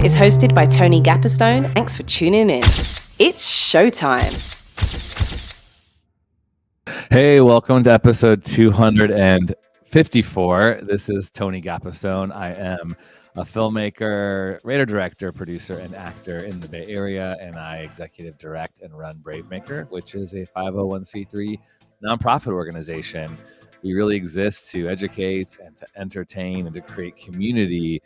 is hosted by Tony Gapastione. Thanks for tuning in. It's showtime. Hey, welcome to episode 254. This is Tony Gapastione. I am a filmmaker, writer, director, producer, and actor in the Bay Area, and I executive direct and run Bravemaker, which is a 501c3 nonprofit organization. We really exist to educate and to entertain and to create community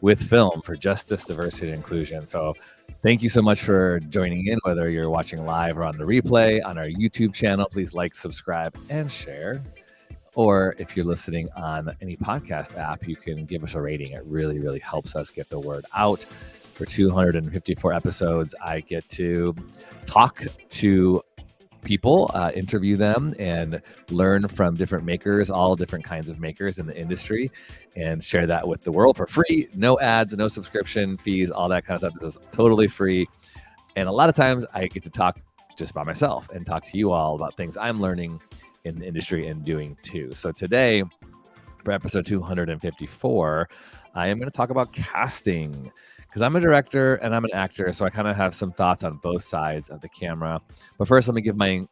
with film for justice, diversity, and inclusion. So thank you so much for joining in, whether you're watching live or on the replay on our YouTube channel. Please like, subscribe, and share. Or if you're listening on any podcast app, you can give us a rating. It really, really helps us get the word out. For 254 episodes, I get to talk to people, interview them, and learn from different makers, all different kinds of makers in the industry, and share that with the world for free. No ads, no subscription fees, all that kind of stuff. This is totally free. And a lot of times I get to talk just by myself and talk to you all about things I'm learning in the industry and doing too. So today, for episode 254, I am going to talk about casting, because I'm a director and I'm an actor, so I kind of have some thoughts on both sides of the camera. But first, let me give my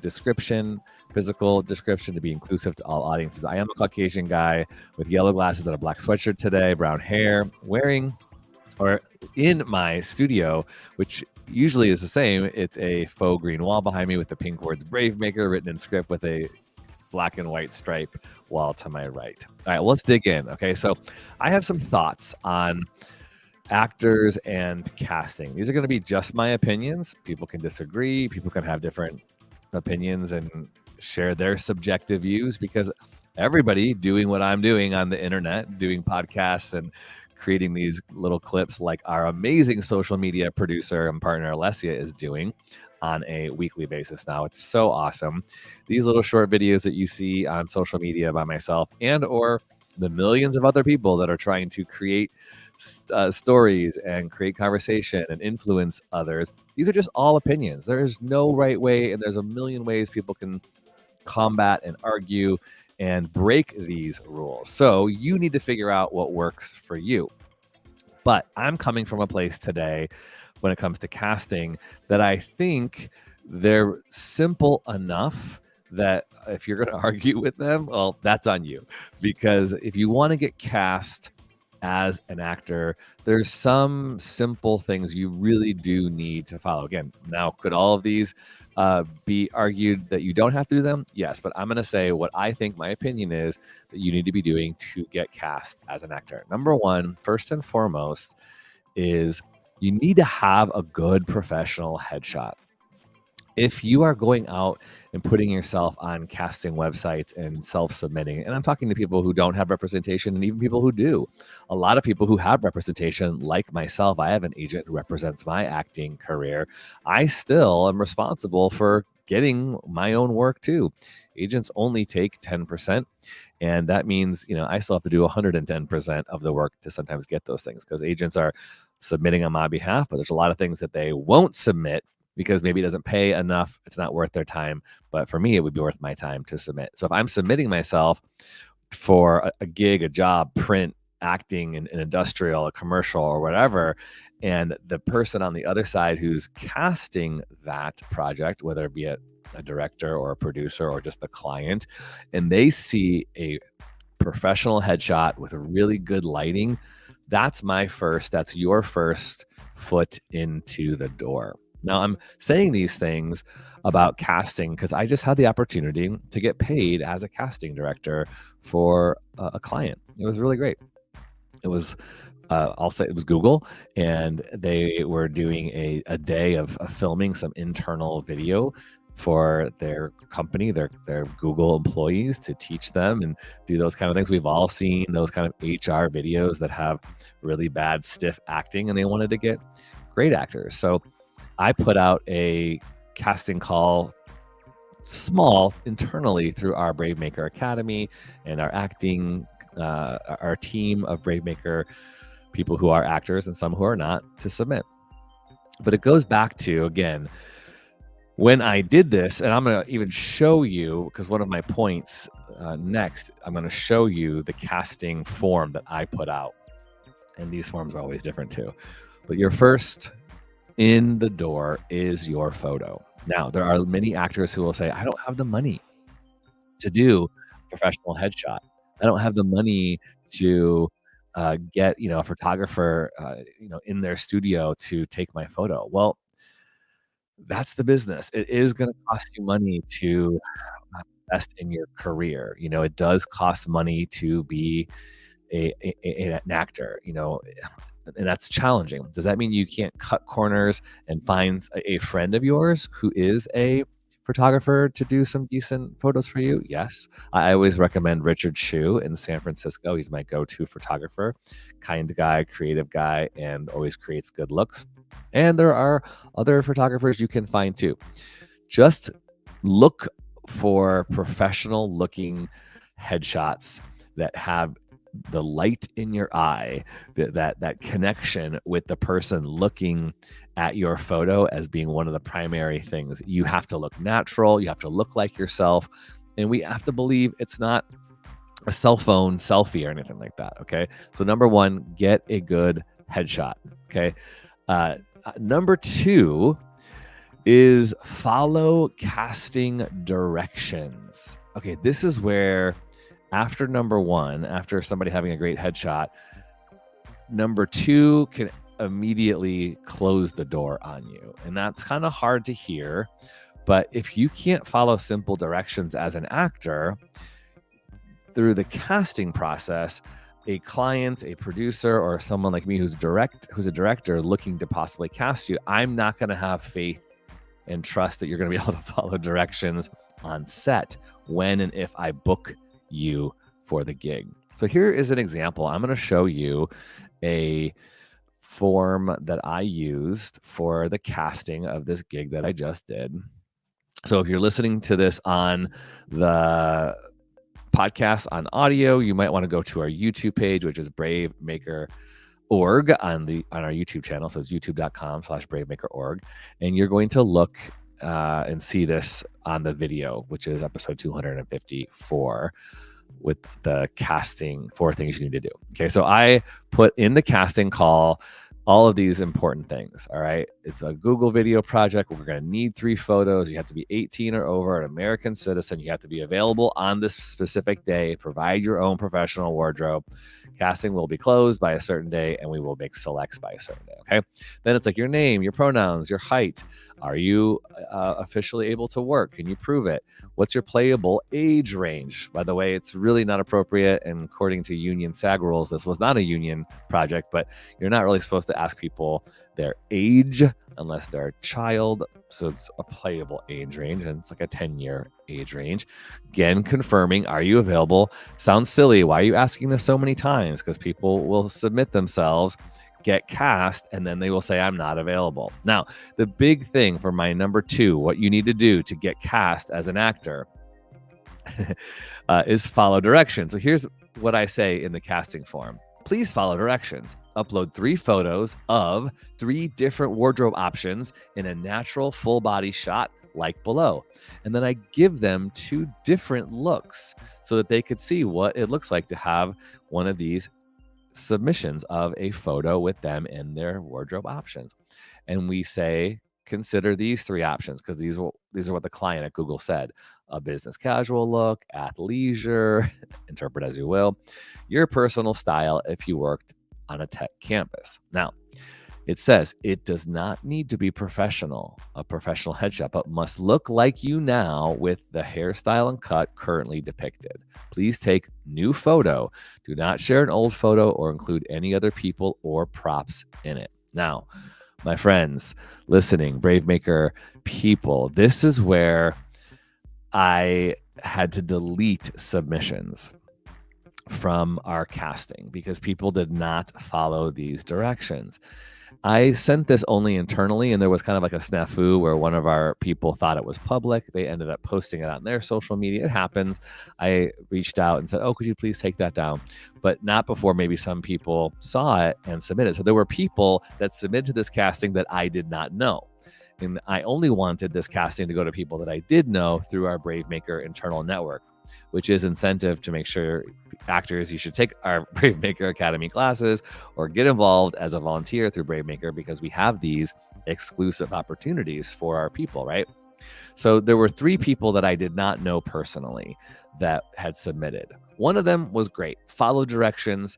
description, physical description, to be inclusive to all audiences. I am a Caucasian guy with yellow glasses and a black sweatshirt today, brown hair, wearing, or in my studio, which usually is the same. It's a faux green wall behind me with the pink words Bravemaker written in script with a black and white stripe wall to my right. All right, well, let's dig in. Okay, so I have some thoughts on actors and casting. These are going to be just my opinions. People can disagree. People can have different opinions and share their subjective views, because everybody doing what I'm doing on the internet, doing podcasts and creating these little clips like our amazing social media producer and partner Alessia is doing on a weekly basis now. It's so awesome. These little short videos that you see on social media by myself and or the millions of other people that are trying to create stories and create conversation and influence others. These are just all opinions. There's no right way, and there's a million ways people can combat and argue and break these rules. So you need to figure out what works for you. But I'm coming from a place today when it comes to casting that I think they're simple enough that if you're going to argue with them, well, that's on you. Because if you want to get cast as an actor, there's some simple things you really do need to follow. Again, now, could all of these be argued that you don't have to do them? Yes, but I'm going to say what I think my opinion is that you need to be doing to get cast as an actor. Number one, first and foremost, is you need to have a good professional headshot. If you are going out and putting yourself on casting websites and self-submitting, and I'm talking to people who don't have representation and even people who do, a lot of people who have representation, like myself, I have an agent who represents my acting career. I still am responsible for getting my own work too. Agents only take 10%. And that means, I still have to do 110% of the work to sometimes get those things, because agents are submitting on my behalf, but there's a lot of things that they won't submit because maybe it doesn't pay enough. It's not worth their time. But for me, it would be worth my time to submit. So if I'm submitting myself for a gig, a job, print, acting, an industrial, a commercial, or whatever, and the person on the other side who's casting that project, whether it be a director or a producer or just the client, and they see a professional headshot with a really good lighting, that's your first foot into the door. Now, I'm saying these things about casting because I just had the opportunity to get paid as a casting director for a client. It was really great. It was, I'll say it was Google, and they were doing a day of filming some internal video for their company, their Google employees, to teach them and do those kind of things. We've all seen those kind of HR videos that have really bad, stiff acting, and they wanted to get great actors. So I put out a casting call, small, internally through our Bravemaker Academy and our acting, our team of Bravemaker people who are actors and some who are not, to submit. But it goes back to, again, when I did this, and I'm going to even show you, because one of my points next, I'm going to show you the casting form that I put out. And these forms are always different too. But your first in the door is your photo. Now, there are many actors who will say, I don't have the money to do a professional headshot. I don't have the money to get, a photographer, in their studio to take my photo. Well, that's the business. It is going to cost you money to invest in your career. It does cost money to be an actor, and that's challenging. Does that mean you can't cut corners and find a friend of yours who is a photographer to do some decent photos for you? Yes. I always recommend Richard Shu in San Francisco. He's my go-to photographer, kind guy, creative guy, and always creates good looks. And there are other photographers you can find too. Just look for professional looking headshots that have the light in your eye, that connection with the person looking at your photo as being one of the primary things. You have to look natural. You have to look like yourself. And we have to believe it's not a cell phone selfie or anything like that. Okay. So number one, get a good headshot. Okay. Number two is follow casting directions. Okay. This is where after number one, after somebody having a great headshot, number two can immediately close the door on you. And that's kind of hard to hear. But if you can't follow simple directions as an actor through the casting process, a client, a producer, or someone like me who's a director looking to possibly cast you, I'm not going to have faith and trust that you're going to be able to follow directions on set when and if I book you for the gig. So here is an example. I'm going to show you a form that I used for the casting of this gig that I just did. So if you're listening to this on the podcast on audio, you might want to go to our YouTube page, which is bravemaker.org on our YouTube channel. So it's youtube.com/bravemaker.org. And you're going to look and see this on the video, which is episode 254 with the casting 4 things you need to do. Okay. So I put in the casting call all of these important things. All right. It's a Google video project. We're going to need 3 photos. You have to be 18 or over, an American citizen. You have to be available on this specific day. Provide your own professional wardrobe. Casting will be closed by a certain day, and we will make selects by a certain day. Okay. Then it's like your name, your pronouns, your height. Are you officially able to work? Can you prove it? What's your playable age range? By the way, it's really not appropriate. And according to union SAG rules, this was not a union project, but you're not really supposed to ask people their age unless they're a child. So it's a playable age range, and it's like a 10-year age range. Again, confirming, are you available? Sounds silly. Why are you asking this so many times? Because people will submit themselves, get cast, and then they will say, I'm not available. Now, the big thing for my number 2, what you need to do to get cast as an actor is follow directions. So here's what I say in the casting form. Please follow directions. Upload 3 photos of 3 different wardrobe options in a natural full body shot like below. And then I give them 2 different looks so that they could see what it looks like to have one of these submissions of a photo with them in their wardrobe options. And we say, consider these 3 options because these are what the client at Google said. A business casual look, athleisure, interpret as you will, your personal style if you worked on a tech campus. Now, it says it does not need to be professional, a professional headshot, but must look like you now with the hairstyle and cut currently depicted. Please take new photo. Do not share an old photo or include any other people or props in it. Now, my friends listening, Bravemaker people, this is where I had to delete submissions from our casting because people did not follow these directions. I sent this only internally, and there was kind of like a snafu where one of our people thought it was public. They ended up posting it on their social media. It happens. I reached out and said, oh, could you please take that down? But not before maybe some people saw it and submitted. So there were people that submitted to this casting that I did not know. And I only wanted this casting to go to people that I did know through our Bravemaker internal network. which is incentive to make sure actors, you should take our Brave Maker Academy classes or get involved as a volunteer through Brave Maker, because we have these exclusive opportunities for our people, right? So there were 3 people that I did not know personally that had submitted. One of them was great, followed directions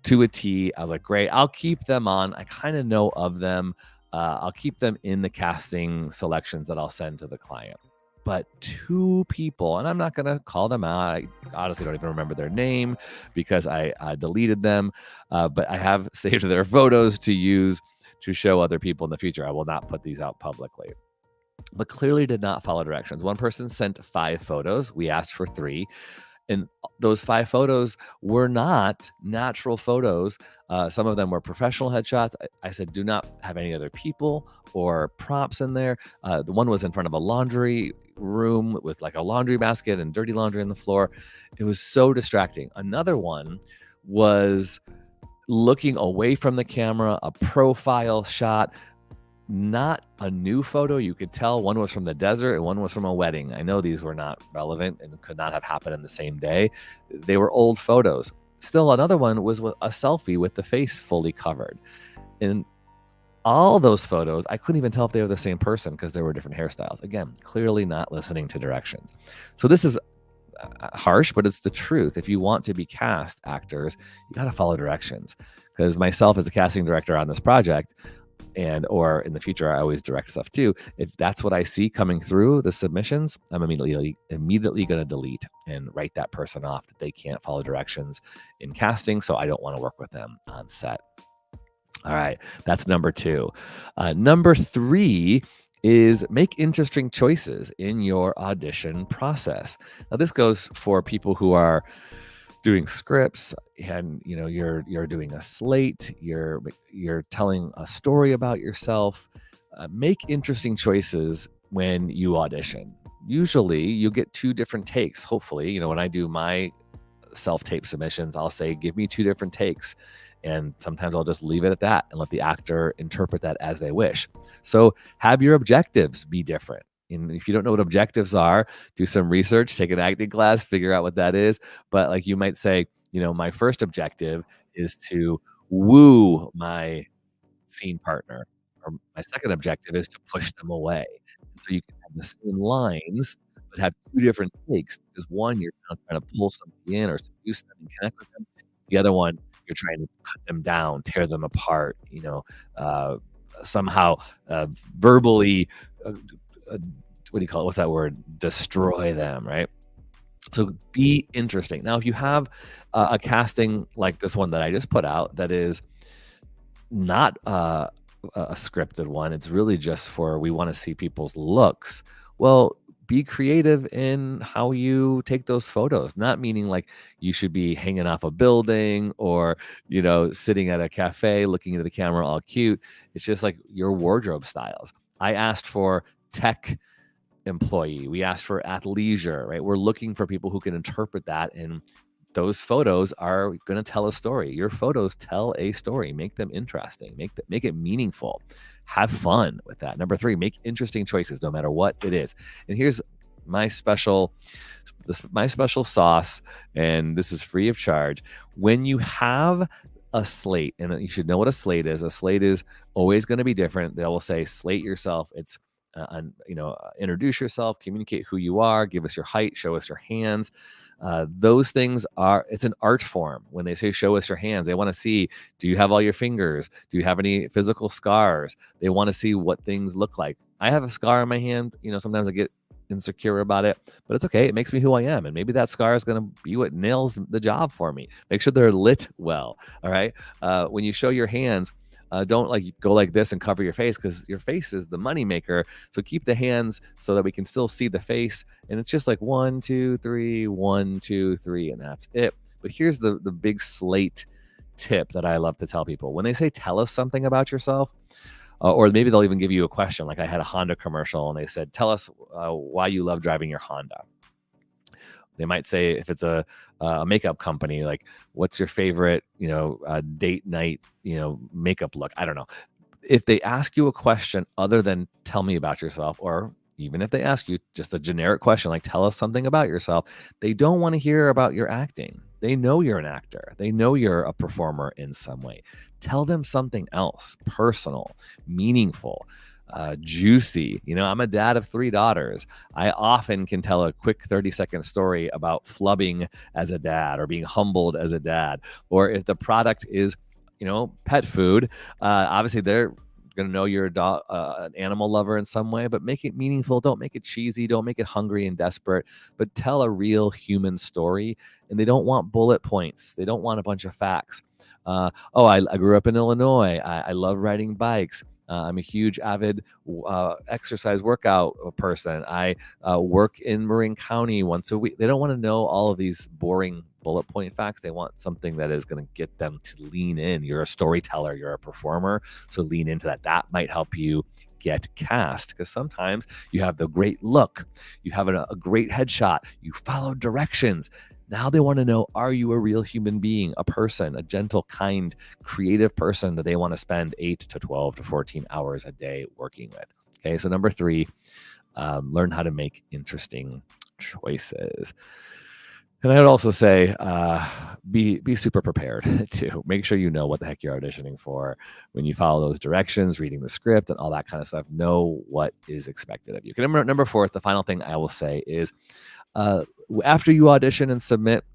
to a T. I was like, great, I'll keep them on. I kind of know of them. I'll keep them in the casting selections that I'll send to the client. But 2 people, and I'm not going to call them out. I honestly don't even remember their name because I deleted them. But I have saved their photos to use to show other people in the future. I will not put these out publicly. But clearly did not follow directions. One person sent 5 photos. We asked for 3. And those 5 photos were not natural photos. Some of them were professional headshots. I said, do not have any other people or props in there. The one was in front of a laundry room with like a laundry basket and dirty laundry on the floor. It was so distracting. Another one was looking away from the camera, a profile shot. Not a new photo. You could tell one was from the desert and one was from a wedding. I know these were not relevant and could not have happened in the same day. They were old photos. Still, another one was with a selfie with the face fully covered. In all those photos, I couldn't even tell if they were the same person because there were different hairstyles. Again, clearly not listening to directions. So this is harsh, but it's the truth. If you want to be cast actors, you got to follow directions. Because myself as a casting director on this project, and or in the future, I always direct stuff too. If that's what I see coming through the submissions, I'm immediately going to delete and write that person off, that they can't follow directions in casting. So I don't want to work with them on set. All right, that's number 2. Number 3 is make interesting choices in your audition process. Now this goes for people who are doing scripts, and you're doing a slate, you're telling a story about yourself. Make interesting choices when you audition. Usually you get 2 different takes. Hopefully, when I do my self-tape submissions, I'll say, give me 2 different takes. And sometimes I'll just leave it at that and let the actor interpret that as they wish. So have your objectives be different. And if you don't know what objectives are, do some research, take an acting class, figure out what that is. But like you might say, my first objective is to woo my scene partner, or my second objective is to push them away. So you can have the same lines, but have 2 different takes, because one, you're trying to pull somebody in or seduce them and connect with them. The other one, you're trying to cut them down, tear them apart, somehow verbally what do you call it? What's that word? Destroy them, right? So be interesting. Now, if you have a casting like this one that I just put out, that is not a scripted one, it's really just for, we want to see people's looks. Well, be creative in how you take those photos. Not meaning like you should be hanging off a building or, sitting at a cafe looking into the camera all cute. It's just like your wardrobe styles. I asked for tech employee. We asked for athleisure, right? We're looking for people who can interpret that, and those photos are going to tell a story. Your photos tell a story. Make them interesting. Make it meaningful. Have fun with that. Number 3, make interesting choices, no matter what it is. And here's my special sauce, and this is free of charge. When you have a slate, and you should know what a slate is. A slate is always going to be different. They will say slate yourself. It's introduce yourself, communicate who you are, give us your height, show us your hands. Those things it's an art form. When they say show us your hands, they want to see, do you have all your fingers? Do you have any physical scars? They want to see what things look like. I have a scar on my hand. Sometimes I get insecure about it, but it's okay. It makes me who I am. And maybe that scar is going to be what nails the job for me. Make sure they're lit well. All right. When you show your hands, don't go like this and cover your face, because your face is the money maker. So keep the hands so that we can still see the face. And it's just like 1, 2, 3, 1, 2, 3, and that's it. But here's the big slate tip that I love to tell people. When they say, tell us something about yourself, or maybe they'll even give you a question. Like I had a Honda commercial and they said, tell us why you love driving your Honda. They might say, if it's a makeup company, like, what's your favorite, date night, makeup look? I don't know. If they ask you a question other than tell me about yourself, or, even if they ask you just a generic question like, tell us something about yourself, they don't want to hear about your acting. They know you're an actor. They know you're a performer in some way. Tell them something else, personal, meaningful, juicy. I'm a dad of 3 daughters. I often can tell a quick 30-second story about flubbing as a dad or being humbled as a dad. Or if the product is, pet food, obviously they're going to know you're an animal lover in some way, but make it meaningful. Don't make it cheesy. Don't make it hungry and desperate, but tell a real human story. And they don't want bullet points. They don't want a bunch of facts. I grew up in Illinois. I love riding bikes. I'm a huge avid exercise workout person. I work in Marin County once a week. They don't want to know all of these boring bullet point facts. They want something that is going to get them to lean in. You're a storyteller, you're a performer, so lean into that. That might help you get cast, because sometimes you have the great look, you have a great headshot, you follow directions. Now they want to know, are you a real human being, a person, a gentle, kind, creative person that they want to spend 8 to 12 to 14 hours a day working with? Okay, so number 3, learn how to make interesting choices. And I would also say, be super prepared too. Make sure you know what the heck you're auditioning for. When you follow those directions, reading the script and all that kind of stuff, know what is expected of you. Okay, number 4, the final thing I will say is, after you audition and submit,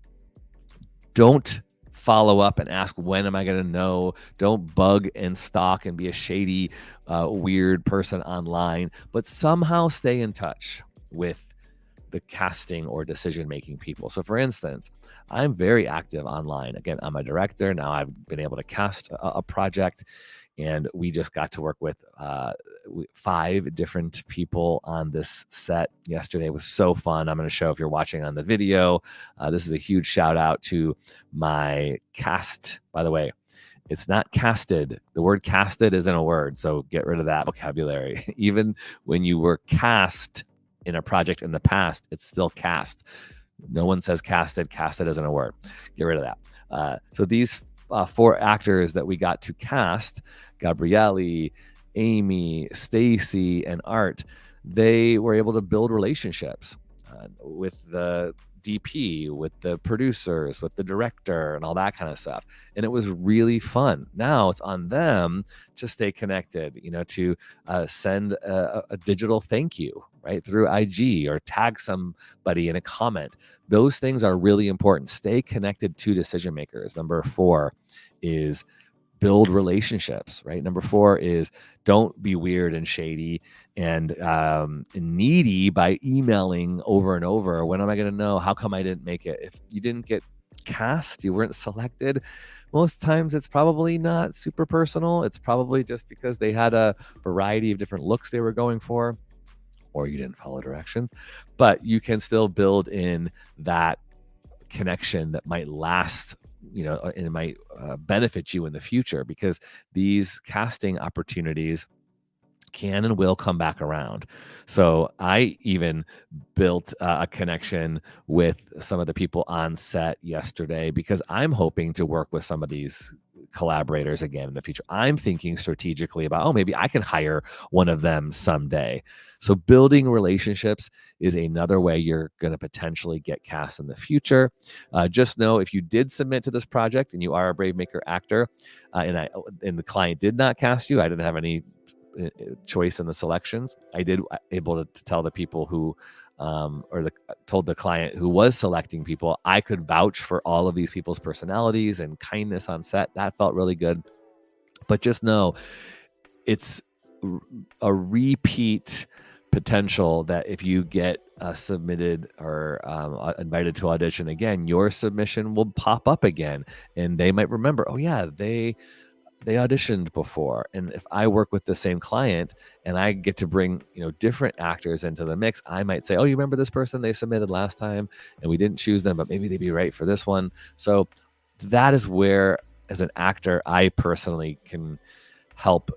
don't follow up and ask, when am I going to know? Don't bug and stalk and be a shady, weird person online, but somehow stay in touch with the casting or decision-making people. So for instance, I'm very active online. Again, I'm a director. Now I've been able to cast a project, and we just got to work with 5 different people on this set yesterday. It was so fun. I'm going to show, if you're watching on the video, this is a huge shout out to my cast. By the way, it's not casted. The word casted isn't a word, so get rid of that vocabulary. Even when you were cast in a project in the past, it's still cast. No one says casted. Casted isn't a word. Get rid of that. So these 4 actors that we got to cast, Gabrielle, Amy, Stacy, and Art, they were able to build relationships with the DP, with the producers, with the director, and all that kind of stuff. And it was really fun. Now it's on them to stay connected, to send a digital thank you, right, through IG, or tag somebody in a comment. Those things are really important. Stay connected to decision makers. Number 4 is build relationships, right? Number 4 is don't be weird and shady and needy by emailing over and over. When am I going to know? How come I didn't make it? If you didn't get cast, you weren't selected, most times it's probably not super personal. It's probably just because they had a variety of different looks they were going for, or you didn't follow directions. But you can still build in that connection that might last, and it might benefit you in the future, because these casting opportunities can and will come back around. So I even built a connection with some of the people on set yesterday, because I'm hoping to work with some of these collaborators again in the future. I'm thinking strategically about, maybe I can hire one of them someday. So building relationships is another way you're going to potentially get cast in the future. Just know, if you did submit to this project and you are a Bravemaker actor, and the client did not cast you, I didn't have any choice in the selections. I did able to tell the people who told the client who was selecting people, I could vouch for all of these people's personalities and kindness on set. That felt really good. But just know, it's a repeat potential that if you get submitted or invited to audition again, your submission will pop up again, and they might remember, oh yeah, they auditioned before. And if I work with the same client and I get to bring, different actors into the mix, I might say, oh, you remember this person they submitted last time and we didn't choose them, but maybe they'd be right for this one. So that is where, as an actor, I personally can help,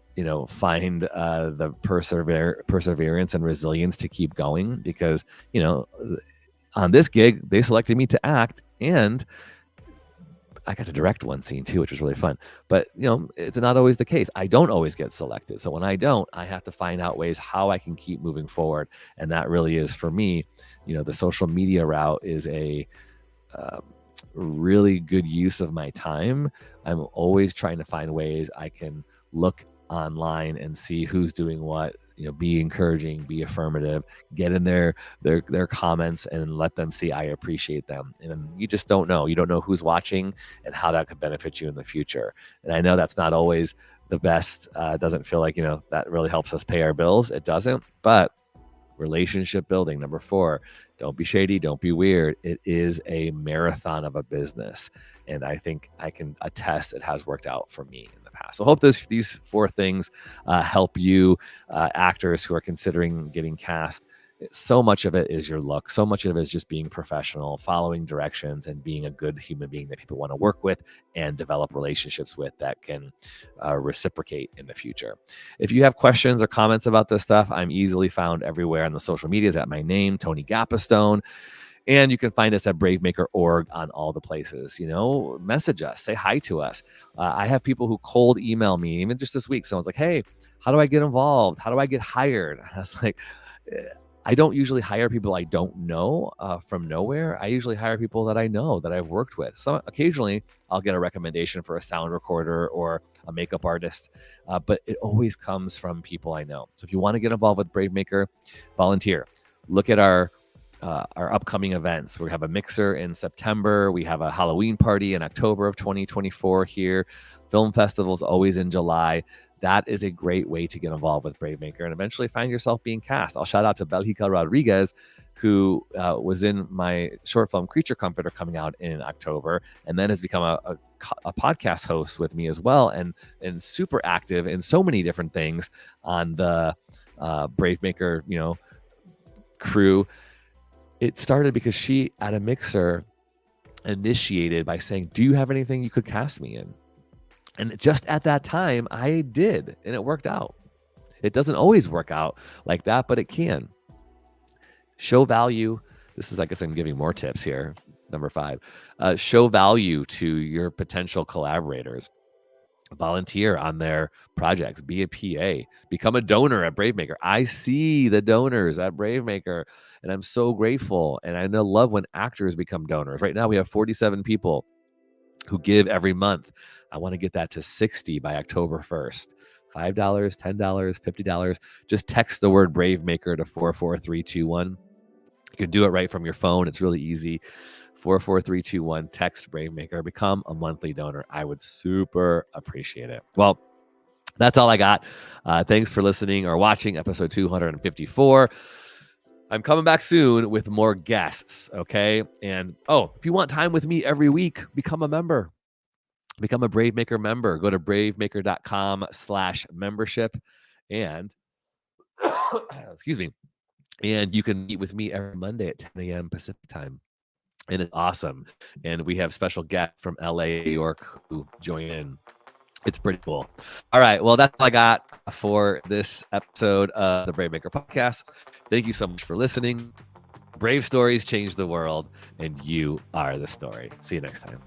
find the perseverance and resilience to keep going, because, on this gig, they selected me to act, and I got to direct one scene too, which was really fun. But it's not always the case. I don't always get selected. So when I don't, I have to find out ways how I can keep moving forward. And that really is, for me, the social media route is a really good use of my time. I'm always trying to find ways I can look online and see who's doing what, be encouraging, be affirmative, get in their comments and let them see I appreciate them. And you just don't know. You don't know who's watching and how that could benefit you in the future. And I know that's not always the best. It doesn't feel like, that really helps us pay our bills. It doesn't. But relationship building, number 4, don't be shady, don't be weird. It is a marathon of a business. And I think I can attest it has worked out for me in the past. So I hope these 4 things help you, actors who are considering getting cast. So much of it is your look. So much of it is just being professional, following directions, and being a good human being that people want to work with and develop relationships with that can reciprocate in the future. If you have questions or comments about this stuff, I'm easily found everywhere on the social medias at my name, Tony Gapastione. And you can find us at bravemaker.org on all the places. Message us, say hi to us. I have people who cold email me, even just this week. Someone's like, hey, how do I get involved? How do I get hired? I was like, I don't usually hire people I don't know from nowhere. I usually hire people that I know, that I've worked with. So occasionally I'll get a recommendation for a sound recorder or a makeup artist, but it always comes from people I know. So if you want to get involved with Bravemaker, volunteer. Look at our upcoming events. We have a mixer in September. We have a Halloween party in October of 2024 here. Film festivals always in July. That is a great way to get involved with Bravemaker and eventually find yourself being cast. I'll shout out to Belgica Rodriguez, who was in my short film Creature Comforter coming out in October, and then has become a podcast host with me as well, and super active in so many different things on the Bravemaker crew. It started because she, at a mixer, initiated by saying, do you have anything you could cast me in? And just at that time, I did, and it worked out. It doesn't always work out like that, but it can. Show value. This is, I guess I'm giving more tips here. Number 5, show value to your potential collaborators. Volunteer on their projects. Be a PA. Become a donor at Bravemaker. I see the donors at Bravemaker, and I'm so grateful. And I love when actors become donors. Right now, we have 47 people who give every month. I want to get that to 60 by October 1st. $5, $10, $50. Just text the word Bravemaker to 44321. You can do it right from your phone. It's really easy. 44321. Text Bravemaker. Become a monthly donor. I would super appreciate it. Well, that's all I got. Thanks for listening or watching episode 254. I'm coming back soon with more guests, okay? And, if you want time with me every week, become a member. Become a Bravemaker member. Go to bravemaker.com/membership and, excuse me, and you can meet with me every Monday at 10 a.m. Pacific time. And it's awesome. And we have special guests from LA, New York who join in. It's pretty cool. All right. Well, that's all I got for this episode of the Bravemaker podcast. Thank you so much for listening. Brave stories change the world, and you are the story. See you next time.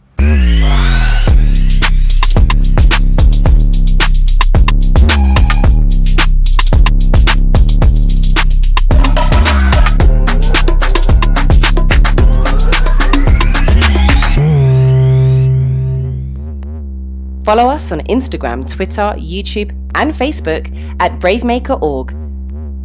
Follow us on Instagram, Twitter, YouTube, and Facebook at bravemaker.org.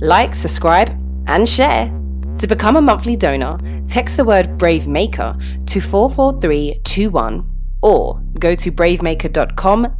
Like, subscribe, and share. To become a monthly donor, text the word Bravemaker to 44321 or go to bravemaker.com/